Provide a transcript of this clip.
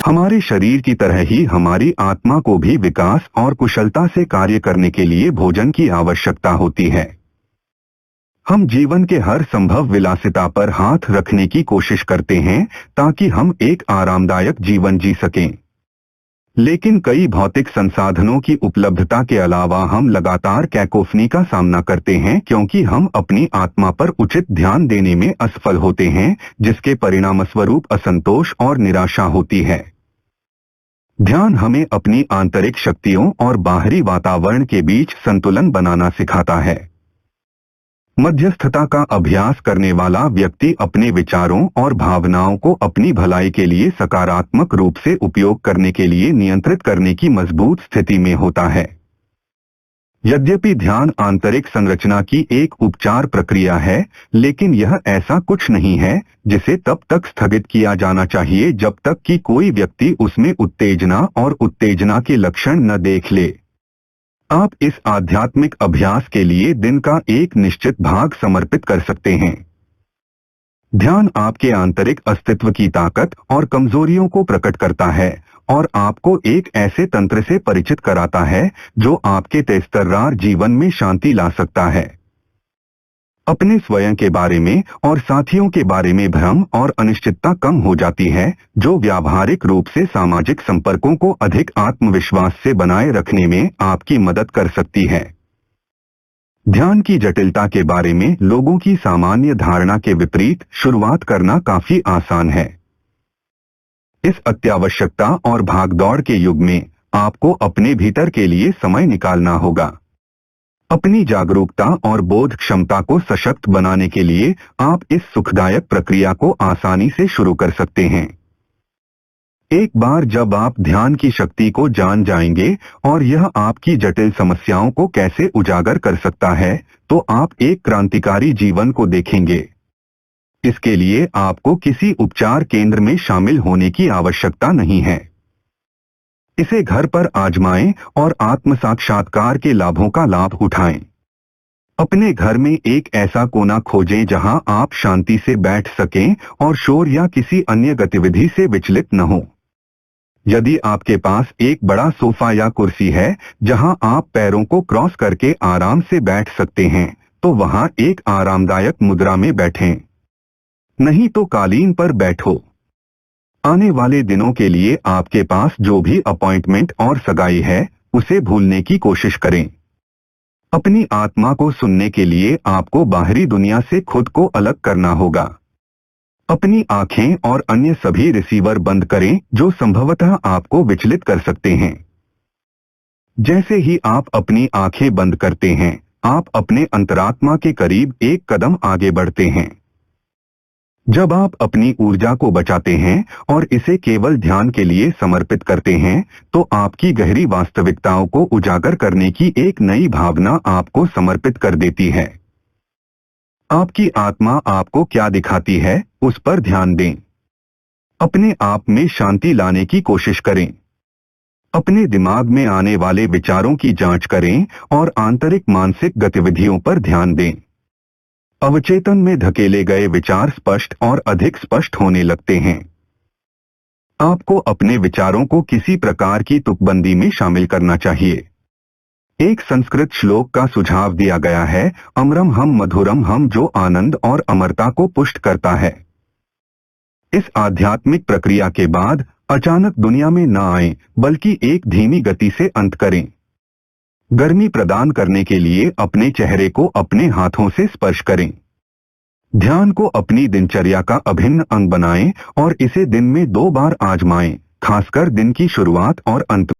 हमारे शरीर की तरह ही हमारी आत्मा को भी विकास और कुशलता से कार्य करने के लिए भोजन की आवश्यकता होती है। हम जीवन के हर संभव विलासिता पर हाथ रखने की कोशिश करते हैं ताकि हम एक आरामदायक जीवन जी सकें। लेकिन कई भौतिक संसाधनों की उपलब्धता के अलावा हम लगातार कैकोफनी का सामना करते हैं क्योंकि हम अपनी आत्मा पर उचित ध्यान देने में असफल होते हैं, जिसके परिणामस्वरूप असंतोष और निराशा होती है। ध्यान हमें अपनी आंतरिक शक्तियों और बाहरी वातावरण के बीच संतुलन बनाना सिखाता है। मध्यस्थता का अभ्यास करने वाला व्यक्ति अपने विचारों और भावनाओं को अपनी भलाई के लिए सकारात्मक रूप से उपयोग करने के लिए नियंत्रित करने की मजबूत स्थिति में होता है। यद्यपि ध्यान आंतरिक संरचना की एक उपचार प्रक्रिया है, लेकिन यह ऐसा कुछ नहीं है जिसे तब तक स्थगित किया जाना चाहिए जब तक कि कोई व्यक्ति उसमें उत्तेजना और उत्तेजना के लक्षण न देख ले। आप इस आध्यात्मिक अभ्यास के लिए दिन का एक निश्चित भाग समर्पित कर सकते हैं। ध्यान आपके आंतरिक अस्तित्व की ताकत और कमजोरियों को प्रकट करता है और आपको एक ऐसे तंत्र से परिचित कराता है जो आपके तेजतर्रार जीवन में शांति ला सकता है। अपने स्वयं के बारे में और साथियों के बारे में भ्रम और अनिश्चितता कम हो जाती है, जो व्यावहारिक रूप से सामाजिक संपर्कों को अधिक आत्मविश्वास से बनाए रखने में आपकी मदद कर सकती है। ध्यान की जटिलता के बारे में लोगों की सामान्य धारणा के विपरीत शुरुआत करना काफी आसान है। इस अत्यावश्यकता और भागदौड़ के युग में आपको अपने भीतर के लिए समय निकालना होगा। अपनी जागरूकता और बोध क्षमता को सशक्त बनाने के लिए आप इस सुखदायक प्रक्रिया को आसानी से शुरू कर सकते हैं। एक बार जब आप ध्यान की शक्ति को जान जाएंगे और यह आपकी जटिल समस्याओं को कैसे उजागर कर सकता है, तो आप एक क्रांतिकारी जीवन को देखेंगे। इसके लिए आपको किसी उपचार केंद्र में शामिल होने की आवश्यकता नहीं है। इसे घर पर आजमाएं और आत्म साक्षात्कार के लाभों का लाभ उठाएं। अपने घर में एक ऐसा कोना खोजें जहां आप शांति से बैठ सकें और शोर या किसी अन्य गतिविधि से विचलित न हो। यदि आपके पास एक बड़ा सोफा या कुर्सी है जहां आप पैरों को क्रॉस करके आराम से बैठ सकते हैं, तो वहां एक आरामदायक मुद्रा में बैठें। नहीं तो कालीन पर बैठो। आने वाले दिनों के लिए आपके पास जो भी अपॉइंटमेंट और सगाई है, उसे भूलने की कोशिश करें। अपनी आत्मा को सुनने के लिए आपको बाहरी दुनिया से खुद को अलग करना होगा। अपनी आंखें और अन्य सभी रिसीवर बंद करें जो संभवतः आपको विचलित कर सकते हैं। जैसे ही आप अपनी आंखें बंद करते हैं, आप अपने अंतरात्मा के करीब एक कदम आगे बढ़ते हैं। जब आप अपनी ऊर्जा को बचाते हैं और इसे केवल ध्यान के लिए समर्पित करते हैं, तो आपकी गहरी वास्तविकताओं को उजागर करने की एक नई भावना आपको समर्पित कर देती है। आपकी आत्मा आपको क्या दिखाती है, उस पर ध्यान दें। अपने आप में शांति लाने की कोशिश करें। अपने दिमाग में आने वाले विचारों की जांच करें और आंतरिक मानसिक गतिविधियों पर ध्यान दें। अवचेतन में धकेले गए विचार स्पष्ट और अधिक स्पष्ट होने लगते हैं। आपको अपने विचारों को किसी प्रकार की तुकबंदी में शामिल करना चाहिए। एक संस्कृत श्लोक का सुझाव दिया गया है, अमरम हम मधुरम हम, जो आनंद और अमरता को पुष्ट करता है। इस आध्यात्मिक प्रक्रिया के बाद अचानक दुनिया में न आए, बल्कि एक धीमी गति से अंत करें। गर्मी प्रदान करने के लिए अपने चेहरे को अपने हाथों से स्पर्श करें। ध्यान को अपनी दिनचर्या का अभिन्न अंग बनाएं और इसे दिन में 2 बार आजमाएं, खासकर दिन की शुरुआत और अंत।